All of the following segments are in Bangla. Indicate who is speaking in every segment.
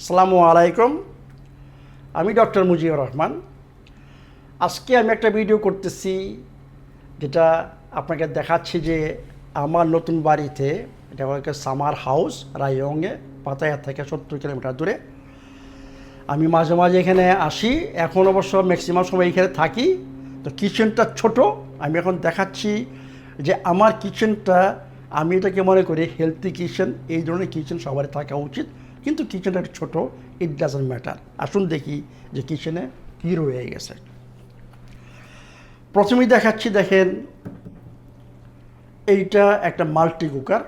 Speaker 1: আসসালামু আলাইকুম। আমি ডক্টর মুজিবুর রহমান। আজকে আমি একটা ভিডিও করতেছি যেটা আপনাকে দেখাচ্ছি যে আমার নতুন বাড়িতে, এটা হচ্ছে সামার হাউস, রায়গঞ্জে, পাতায়া থেকে 70 কিলোমিটার দূরে। আমি মাঝে মাঝে এখানে আসি, এখন অবশ্য ম্যাক্সিমাম সময় এখানে থাকি। তো কিচেনটা ছোট, আমি এখন দেখাচ্ছি যে আমার কিচেনটা, আমি এটাকে মনে করি হেলথি কিচেন। এই ধরনের কিচেন সবারই থাকা উচিত, কিন্তু কিচেনটা একটু ছোটো, ইট ডাজন্ট ম্যাটার। আসুন দেখি যে কিচেনে কী রয়ে গেছে। প্রথমেই দেখাচ্ছি, দেখেন এইটা একটা multi cooker,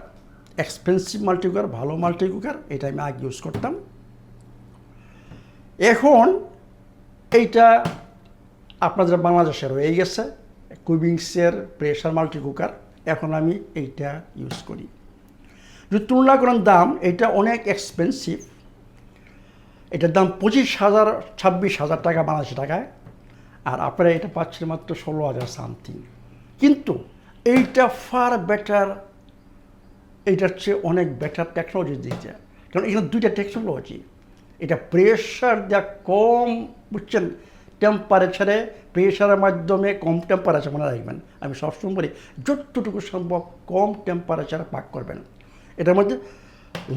Speaker 1: expensive multi cooker, ভালো মাল্টি কুকার। এটা আমি আগে ইউজ করতাম। এখন এইটা আপনাদের বাংলাদেশে রয়ে গেছে, কুইবিংসের প্রেশার মাল্টি কুকার। এখন আমি এইটা ইউজ করি। যদি তুলনা করেন দাম, এটা অনেক এক্সপেন্সিভ। এটার দাম 25,000 26,000 টাকা বাংলাদেশি টাকায়, আর আপনারা এটা পাচ্ছেন মাত্র 16,000 সামথিং। কিন্তু এইটা ফার বেটার, এইটার চেয়ে অনেক বেটার টেকনোলজি দিয়েছে। কারণ এখানে দুইটা টেকনোলজি। এটা প্রেশার দেওয়া কম, বুঝছেন, টেম্পারেচারে, প্রেশারের মাধ্যমে কম টেম্পারেচার মনে রাখবেন। আমি সবসময় বলি যতটুকু সম্ভব কম টেম্পারেচারে পাক করবেন। এটার মধ্যে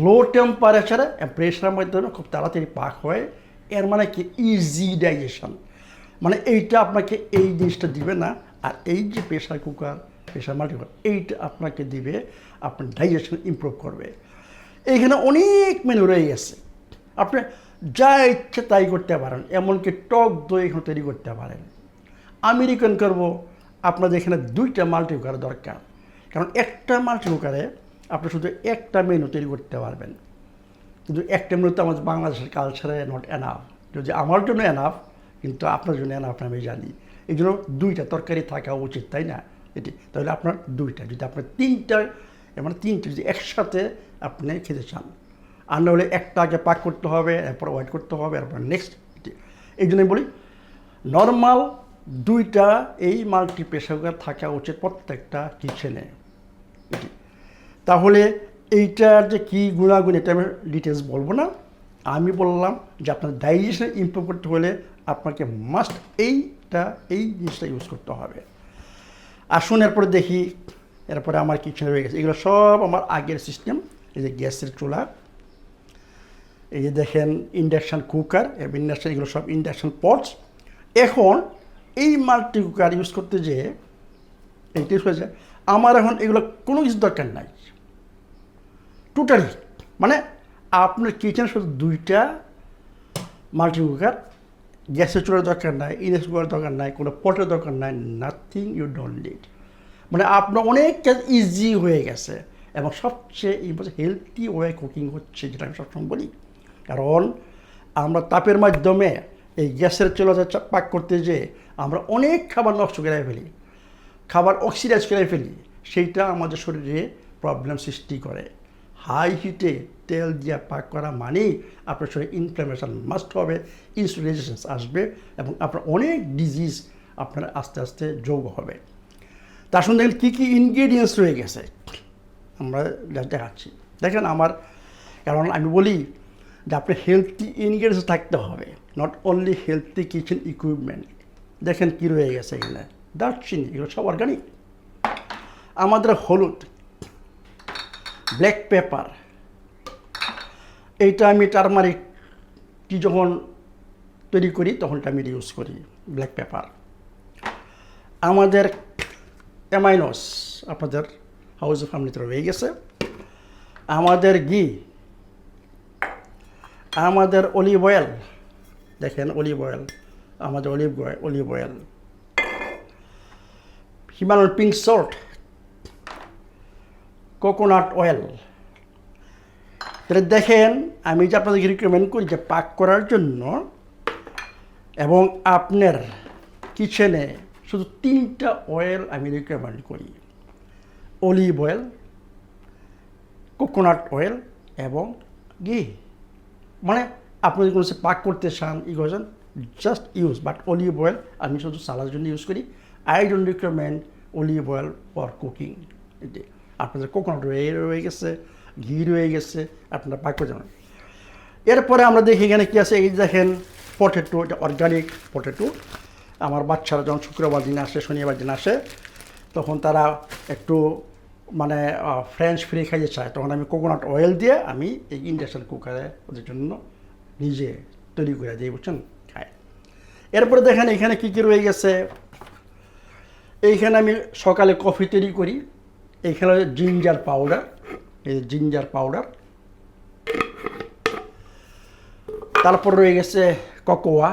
Speaker 1: লো টেম্পারেচারে প্রেশারের মাধ্যমে খুব তাড়াতাড়ি পাক হয়। এর মানে কি, ইজি ডাইজেশন। মানে এইটা আপনাকে এই জিনিসটা দিবে না। আর এই যে pressure cooker, pressure multi cooker, এইটা আপনাকে দিবে, আপনার ডাইজেশন ইমপ্রুভ করবে। এইখানে অনেক মেনু রয়ে গেছে, আপনি যা ইচ্ছে তাই করতে পারেন। এমনকি টক দই এখানে তৈরি করতে পারেন। আমেরিকান করব, আপনাদের এখানে দুইটা মাল্টি কুকার দরকার। কারণ একটা মাল্টি কুকারে আপনি শুধু একটা মেনু তৈরি করতে পারবেন। কিন্তু একটা মেনু তো আমাদের বাংলাদেশের কালচারে নট এনাফ। যদি আমার জন্য এনাফ, কিন্তু আপনার জন্য এনাফ আমি জানি। এই জন্য দুইটা তরকারি থাকা উচিত, তাই না? এটি তাহলে আপনার দুইটা, যদি আপনার তিনটা, মানে তিনটে যদি একসাথে আপনি খেতে চান, আর নাহলে একটা আগে পাক করতে হবে, এরপর ওয়েট করতে হবে, এরপর নেক্সট। এই জন্যই বলি নর্মাল দুইটা এই মাল্টি প্রেশার কুকার থাকা উচিত প্রত্যেকটা কিচেনে। এটি তাহলে এইটার যে কী গুণাগুণ, এটা আমি ডিটেলস বলবো না। আমি বললাম যে আপনার ডাইজেশন ইমপ্রুভ করতে হলে আপনাকে মাস্ট এই জিনিসটা ইউজ করতে হবে। আসুন এরপরে দেখি, এরপরে আমার কিচেনে রয়ে গেছে। এগুলো সব আমার আগের সিস্টেম। এই যে গ্যাসের চুলা, এই যে দেখেন ইন্ডাকশান কুকার, ইন্ডাকশান, এগুলো সব ইন্ডাকশান পটস। এখন এই মাল্টি কুকার ইউজ করতে যেয়ে এইটা ইউজ করেছে, আমার এখন এগুলো কোনো কিছু দরকার নাই টোটালি। মানে আপনার কিচেনে শুধু দুইটা মাল্টি কুকার, গ্যাসের চুলার দরকার নাই, ইন্ডাকশন কুকারের দরকার নাই, কোনো পটের দরকার নাই, নাথিং ইউ ডোন্ট নিড। মানে আপনার অনেক কাজ ইজি হয়ে গেছে। এবং সবচেয়ে হেলথি ওয়ে কুকিং হচ্ছে, যেটা আমি সবসময় বলি। কারণ আমরা তাপের মাধ্যমে এই গ্যাসের চুলাতে পাক করতে যেয়ে আমরা অনেক খাবার নষ্ট করে ফেলি, খাবার অক্সিডাইজ করে ফেলি। সেইটা আমাদের শরীরে প্রবলেম সৃষ্টি করে। হাই হিটে তেল দিয়ে পাক করা মানেই আপনার শরীরে ইনফ্লামেশন মাস্ট হবে, ইনসুলিন রেজিস্ট্যান্স আসবে, এবং আপনার অনেক ডিজিজ আপনার আস্তে আস্তে যোগ হবে। তার সঙ্গে দেখেন কী কী ইনগ্রেডিয়েন্টস রয়ে গেছে, আমরা দেখাচ্ছি। দেখেন আমার, কারণ আমি বলি যে আপনার হেলথি ইনগ্রেডিয়েন্টস থাকতে হবে, not only healthy kitchen equipment. দেখেন কী রয়ে গেছে এখানে, দারচিনি, এগুলো সব অর্গানিক। আমাদের হলুদ, ব্ল্যাক পেপার, এইটা আমি টারমারিক টি যখন তৈরি করি তখন আমি ইউজ করি, ব্ল্যাক পেপার। আমাদের অ্যামাইনোস আপনাদের হাউস অফ ফ্যামিলিতে রয়ে গেছে। আমাদের ঘি, আমাদের অলিভ অয়েল, দেখেন অলিভ অয়েল, আমাদের olive oil, Himalayan pink salt, coconut oil. তাহলে দেখেন আমি যে আপনাদেরকে রিকমেন্ড করি যে পাক করার জন্য, এবং আপনার কিচেনে শুধু তিনটা অয়েল আমি রিকমেন্ড করি: অলিভ অয়েল, কোকোনাট অয়েল এবং ঘি। মানে আপনি যদি কোনো পাক করতে চান, ই করেন, just use. But olive oil আমি শুধু সালাদের জন্য ইউজ করি। I don't recommend olive oil for cooking. আপনাদের কোকোনাট অয়েল রয়ে গেছে, ঘি রয়ে গেছে, আপনারা পাক করে যাবেন। এরপরে আমরা দেখি এখানে কী আছে। এই দেখেন পটেটো, এটা অর্গানিক পটেটো। আমার বাচ্চারা যখন শুক্রবার দিন আসে, শনিবার দিন আসে, তখন তারা একটু মানে ফ্রেঞ্চ ফ্রি খাইতে চায়, তখন আমি কোকোনাট অয়েল দিয়ে আমি এই ইন্ডাকশান কুকারে ওদের জন্য নিজে তৈরি করে দিই, বুঝছেন, খায়। এরপরে দেখেন এখানে কী কী রয়ে গেছে। এইখানে আমি সকালে কফি তৈরি করি। এইখানে জিঞ্জার পাউডার, এই জিঞ্জার পাউডার। তারপর রয়ে গেছে কোকোয়া।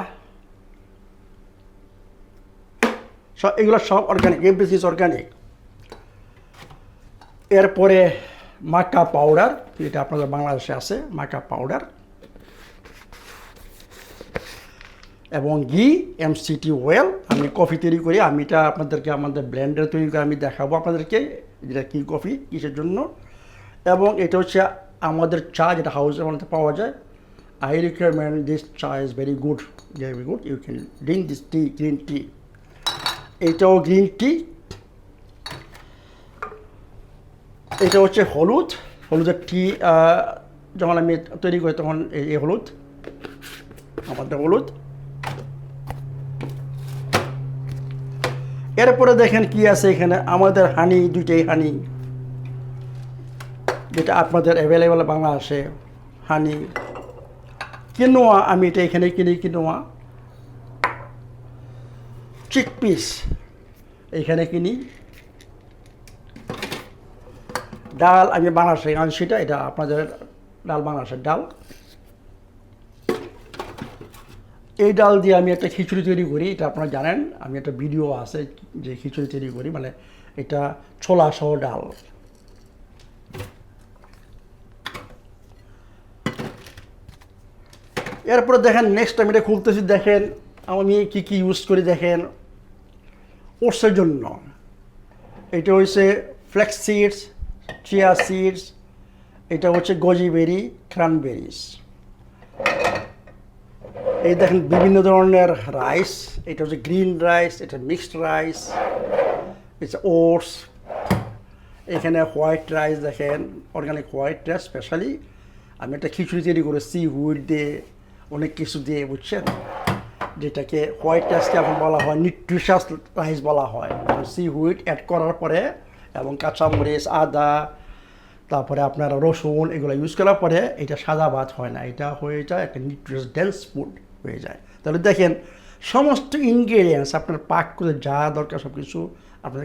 Speaker 1: সব এগুলো সব অর্গানিক, এভরিথিং ইজ অর্গানিক। এরপরে মাকা পাউডার, এটা আপনাদের বাংলাদেশে আছে, মাকা পাউডার। এবং ঘি, এমসিটি অয়েল। আমি কফি তৈরি করি, আমি এটা আপনাদেরকে আমাদের ব্লেন্ডার তৈরি করে আমি দেখাবো আপনাদেরকে যেটা কী কফি, কিসের জন্য। এবং এটা হচ্ছে আমাদের চা, যেটা হাউসের মধ্যে পাওয়া যায়। I recommend this chai is very good, very good. You can drink this tea, green tea. এটাও গ্রিন টি। এটা হচ্ছে হলুদ, হলুদের টি। যখন আমি তৈরি করি তখন এই হলুদ, আমাদের হলুদ। এরপরে দেখেন কি আছে এখানে, আমাদের হানি, দুইটাই হানি, যেটা আপনাদের অ্যাভেলেবেল বাংলাদেশে হানি। কিনোয়া, আমি এটা এখানে কিনি, কিনোয়া। চিকপিস এইখানে কিনি। ডাল আমি বাংলাদেশে আনছি, এটা আপনাদের ডাল, বাংলাদেশের ডাল। এই ডাল দিয়ে আমি একটা খিচুড়ি তৈরি করি, এটা আপনারা জানেন, আমি একটা ভিডিও আছে যে খিচুড়ি তৈরি করি, মানে এটা ছোলা সহ ডাল। এরপরে দেখেন নেক্সট আমি এটা খুলতেছি, দেখেন আমি কী কী ইউজ করি। দেখেন ওটসের জন্য এটা হচ্ছে ফ্লেক্স সিডস, চিয়া সিডস, এটা হচ্ছে গোজি বেরি, ক্রানবেরিজ। এই দেখেন বিভিন্ন ধরনের রাইস, এটা হচ্ছে গ্রিন রাইস, এটা মিক্সড রাইস, এটা ওটস। এখানে হোয়াইট রাইস, দেখেন অর্গানিক হোয়াইট রাইস। স্পেশালি আমি একটা খিচুড়ি তৈরি করে সি হুইট দিয়ে, অনেক কিছু দিয়ে, বুঝছেন, যেটাকে হোয়াইট রাইসকে এখন বলা হয় নিউট্রিশাস রাইস বলা হয়। সি হুইট অ্যাড করার পরে এবং কাঁচামরিচ, আদা, তারপরে আপনার রসুন, এগুলো ইউজ করার পরে এটা সাদা ভাত হয় না, এটা হয়ে যায় একটা নিউট্রিশাস ডেন্স ফুড হয়ে যায়। তাহলে দেখেন সমস্ত ইনগ্রেডিয়েন্টস আপনার পাক করে যা দরকার সব কিছু আপনার,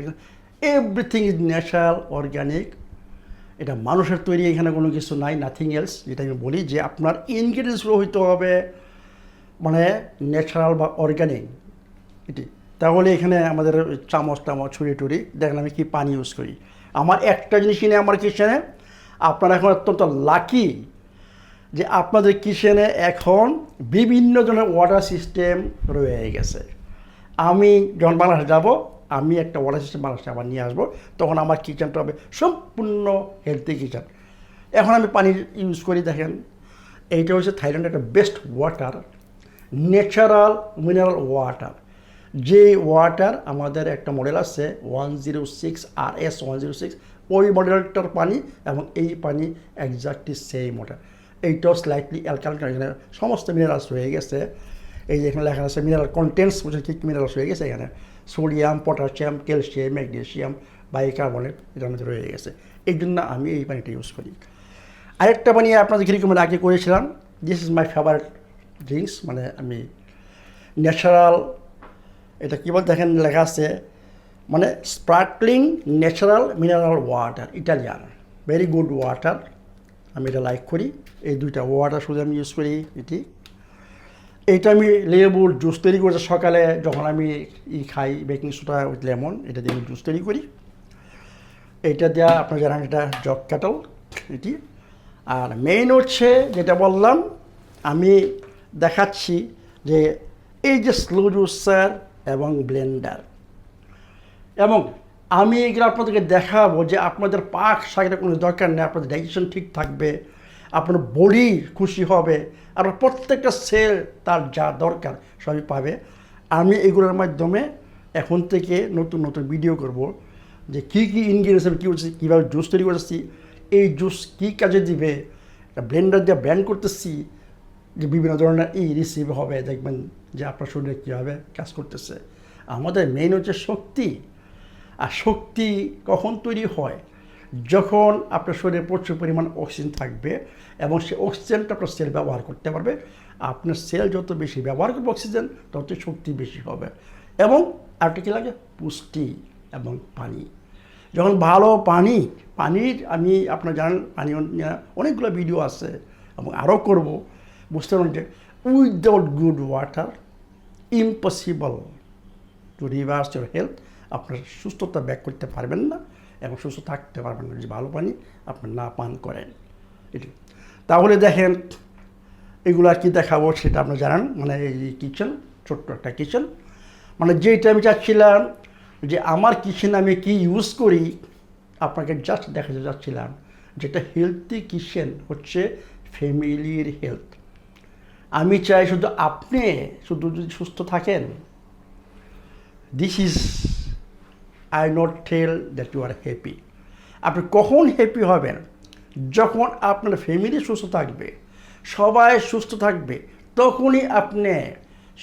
Speaker 1: এভরিথিং ইজ ন্যাচারাল, অর্গানিক। এটা মানুষের তৈরি, এখানে কোনো কিছু নাই, নাথিং এলস। যেটা আমি বলি যে আপনার ইনগ্রেডিয়েন্টসগুলো হইতে হবে মানে ন্যাচারাল বা অর্গানিক, এটি। তাহলে এখানে আমাদের চামচ টামচ, ছুরি টুরি, দেখেন আমি কি পানি ইউজ করি। আমার একটা জিনিস কিনে আমার কিচেনে, আপনারা এখন অত্যন্ত লাকি যে আপনাদের কিচেনে এখন বিভিন্ন ধরনের ওয়াটার সিস্টেম রয়ে গেছে। আমি যখন বাংলাদেশে যাব, আমি একটা ওয়াটার সিস্টেম বাংলাদেশে আবার নিয়ে আসবো, তখন আমার কিচেনটা হবে সম্পূর্ণ হেলদি কিচেন। এখন আমি পানি ইউজ করি, দেখেন এইটা হচ্ছে থাইল্যান্ডের একটা best water, natural mineral water. যে ওয়াটার আমাদের একটা মডেল আছে 106 RS 106, ওই মডেলটার পানি এবং এই পানি একজাক্টলি সেই মডেল। এইটাও স্লাইটলি অ্যালকালাইন, এখানে সমস্ত মিনারেলস রয়ে গেছে। এই যে এখানে লেখা আছে মিনারেল কন্টেন্টস, বুঝছেন কী কী মিনারেলস রয়ে গেছে এখানে, sodium, potassium, calcium, magnesium, bicarbonate, এটার মধ্যে রয়ে গেছে। এই জন্য আমি এই পানিটা ইউজ করি। আরেকটা পানি আপনাদের রিকমেন্ড আগে করেছিলাম, this is my favourite drinks, মানে আমি ন্যাচারাল, এটা কী বলতে দেখেন লেখা আছে, মানে sparkling natural mineral water, Italian, very good water. আমি এটা লাইক করি। এই দুইটা ওয়াটার শুধু আমি ইউজ করি। এইটা আমি লেবুর জুস তৈরি করেছি সকালে, যখন আমি খাই বেকিং সোডা উইথ লেমন, এটা দিয়ে আমি জুস তৈরি করি। এইটা দেওয়া আপনার জানেন এটা জগ ক্যাটল এটি। আর মেইন হচ্ছে যেটা বললাম, আমি দেখাচ্ছি যে এই যে স্লো জুসার এবং ব্লেন্ডার, এবং আমি এগুলো আপনাদেরকে দেখাবো যে আপনাদের পাক শাকের কোনো দরকার নেই, আপনাদের ডাইজেশন ঠিক থাকবে, আপনার বডি খুশি হবে, আর প্রত্যেকটা সেল তার যা দরকার সবই পাবে। আমি এগুলোর মাধ্যমে এখন থেকে নতুন নতুন ভিডিও করব যে কী কী ইনগ্রিডিয়েন্টস আমি কী করছি, কীভাবে জুস তৈরি করতেছি, এই জুস কী কাজে দিবে, ব্লেন্ডার দিয়ে ব্লেন্ড করতেছি, যে বিভিন্ন ধরনের রিসিভ হবে, দেখবেন যে আপনার শরীরে কীভাবে কাজ করতেছে। আমাদের মেইন হচ্ছে শক্তি। আর শক্তি কখন তৈরি হয়? যখন আপনার শরীরে প্রচুর পরিমাণ অক্সিজেন থাকবে এবং সেই অক্সিজেনটা আপনার সেল ব্যবহার করতে পারবে। আপনার সেল যত বেশি ব্যবহার করবে অক্সিজেন, তত শক্তি বেশি হবে। এবং আরেকটা কী লাগে? পুষ্টি এবং পানি। যখন ভালো পানির আমি আপনারা জানেন পানি অনেকগুলো ভিডিও আছে এবং আরও করব। বুঝতে পারেন যে without good water impossible to reverse your health. আপনার সুস্থতা ব্যাক করতে পারবেন না এবং সুস্থ থাকতে পারবেন না যদি ভালো পানি আপনি না পান করেন। এটি তাহলে দেখেন এগুলো আর কি দেখাবো সেটা আপনারা জানেন। মানে এই কিচেন, ছোট্ট একটা কিচেন, মানে যেটা আমি চাচ্ছিলাম যে আমার কিচেনে আমি কি ইউজ করি আপনাকে জাস্ট দেখাতে চাচ্ছিলাম। যেটা হেলথি কিচেন হচ্ছে ফ্যামিলির হেলথ। আমি চাই শুধু আপনি শুধু যদি সুস্থ থাকেন, this is I not tell that you are happy. আপনি কখন হ্যাপি হবেন? যখন আপনার ফ্যামিলি সুস্থ থাকবে, সবাই সুস্থ থাকবে, তখনই আপনি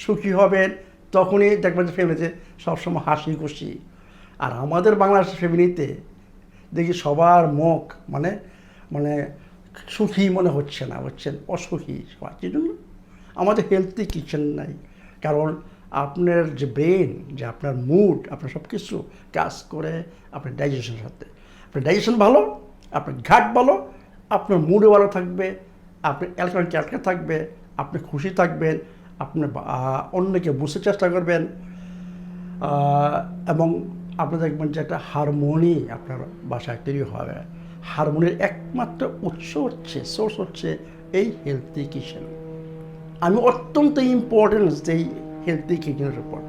Speaker 1: সুখী হবেন। তখনই দেখবেন যে ফ্যামিলিতে সবসময় হাসি খুশি। আর আমাদের বাংলাদেশের ফ্যামিলিতে দেখি সবার মুখ মানে মানে সুখী মনে হচ্ছে না, হচ্ছেন অসুখী সবাই। কী জন্য? আমাদের হেলথি কিচেন নাই। কারণ আপনার যে ব্রেন, যে আপনার মুড, আপনার সব কিছু কাজ করে আপনার ডাইজেশনের সাথে। আপনার ডাইজেশন ভালো, আপনার ঘাট ভালো, আপনার মুডও ভালো থাকবে, আপনার অ্যালকোহল ক্যালকা থাকবে, আপনি খুশি থাকবেন, আপনি অন্যকে বুঝতে চেষ্টা করবেন এবং আপনি দেখবেন যে একটা হারমোনি আপনার বাসায় তৈরি হবে। হারমোনির একমাত্র সোর্স হচ্ছে এই হেলথি কিচেন। আমি অত্যন্ত ইম্পর্টেন্স দিই হেলথি কিচেনের উপর।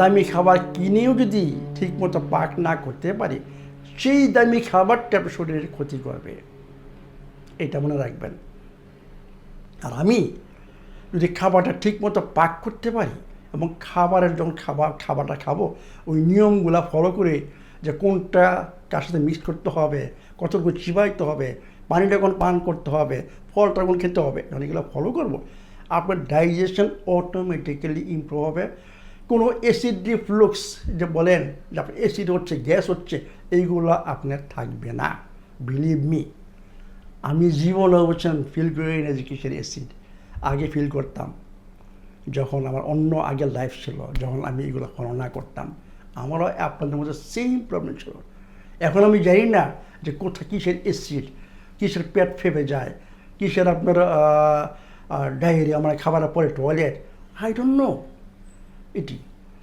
Speaker 1: দামি খাবার কিনেও যদি ঠিকমতো পাক না করতে পারি, সেই দামি খাবারটা আপনার শরীরের ক্ষতি করবে, এটা মনে রাখবেন। আর আমি যদি খাবারটা ঠিকমতো পাক করতে পারি এবং যখন খাবারটা খাবো ওই নিয়মগুলো ফলো করে, যে কোনটা কার সাথে মিক্স করতে হবে, কতটুকু চিবাইতে হবে, পানিটা কোন পান করতে হবে, ফলটা কোন খেতে হবে, যখন এগুলো ফলো করবো আপনার ডাইজেশন অটোমেটিক্যালি ইমপ্রুভ হবে। কোনো অ্যাসিড রিফ্লুক্স যে বলেন যে আপনার অ্যাসিড হচ্ছে, গ্যাস হচ্ছে, এইগুলো আপনার থাকবে না। বিলিভ মি, আমি জীবনে বলছেন ফিল করি না যে কিসের অ্যাসিড। আগে ফিল করতাম যখন আমার অন্য আগের লাইফ ছিল, যখন আমি এগুলো ফলো না করতাম, আমারও আপনাদের মধ্যে সেম প্রবলেম ছিল। এখন আমি জানি না যে কোথায় কিসের অ্যাসিড, কিসের পেট ফেপে যায়, কিসের আপনার ডায়রিয়া, আমার খাবারের পরে টয়লেট, আই ডোন্ট নো এটি।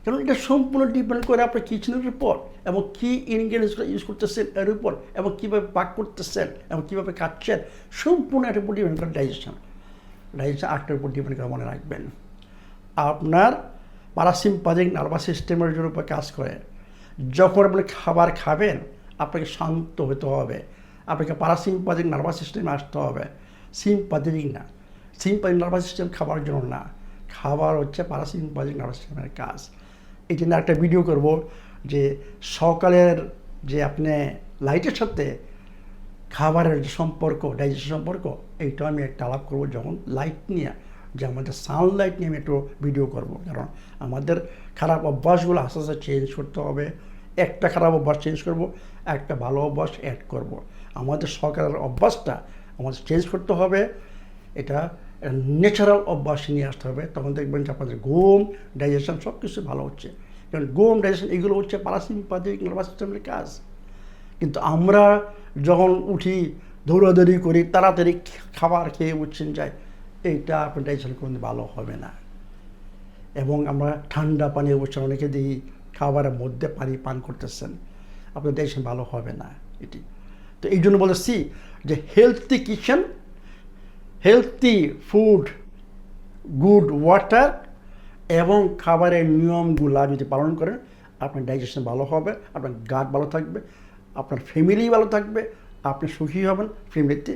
Speaker 1: কারণ এটা সম্পূর্ণ ডিপেন্ড করে আপনার কিচেনের উপর এবং কী ইনগ্রেডিয়েন্টসগুলো ইউজ করতেছেন এর উপর, এবং কীভাবে পাক করতেছেন এবং কীভাবে খাচ্ছেন, সম্পূর্ণ এটার উপর ডিপেন্ড করে ডাইজেশন আটটার উপর ডিপেন্ড করে। মনে রাখবেন আপনার প্যারাসিম্প্যাথিক নার্ভাস সিস্টেমের উপর কাজ করে। যখন আপনি খাবার খাবেন আপনাকে শান্ত হতে হবে, আপনাকে প্যারাসিম্প্যাথিক নার্ভাস সিস্টেমে আসতে হবে, সিম্প্যাথিক না। সিম্প্যাথিক নার্ভাস সিস্টেম খাবার জন্য না, খাবার হচ্ছে প্যারাসিম্প্যাথিক নার্ভাস সিস্টেমের কাজ। এই জন্য একটা ভিডিও করব যে সকালের যে আপনি লাইটের সাথে খাবারের যে সম্পর্ক, ডাইজেশন সম্পর্ক, এইটা আমি একটা আলাপ করবো যখন লাইট নিয়ে, যে আমাদের সানলাইট নিয়ে আমি একটু ভিডিও করব। কারণ আমাদের খারাপ অভ্যাসগুলো আস্তে আস্তে চেঞ্জ করতে হবে। একটা খারাপ অভ্যাস চেঞ্জ করব, একটা ভালো অভ্যাস অ্যাড করব। আমাদের সকালের অভ্যাসটা আমাদের চেঞ্জ করতে হবে। এটা ন্যাচারাল অভ্যাস নিয়ে আসতে হবে। তখন দেখবেন যে আপনাদের ঘুম, ডাইজেশন সব কিছু ভালো হচ্ছে। কারণ ঘুম, ডাইজেশন এগুলো হচ্ছে প্যারাসিম্প্যাথিক নার্ভাস সিস্টেমের কাজ। কিন্তু আমরা যখন উঠি দৌড়াদৌড়ি করি, তাড়াতাড়ি খাবার খেয়ে উঠছেন যায়, এইটা আপনার ডাইজেশন কোনো ভালো হবে না। এবং আমরা ঠান্ডা পানি উঠছেন, অনেকে দেখি খাবারের মধ্যে পানি পান করতেছেন, আপনার ডাইজেশন ভালো হবে না এটি। তো এই জন্য বলেছি যে healthy kitchen, healthy food, good water এবং খাবারের নিয়মগুলা যদি পালন করেন আপনার ডাইজেশন ভালো হবে, আপনার গাট ভালো থাকবে, আপনার ফ্যামিলি ভালো থাকবে, আপনি সুখী হবেন। ফ্যামিলিতে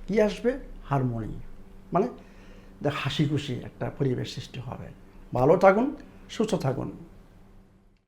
Speaker 1: কী আসবে? হারমোনি, মানে হাসি খুশি একটা পরিবেশ সৃষ্টি হবে। ভালো থাকুন, সুস্থ থাকুন।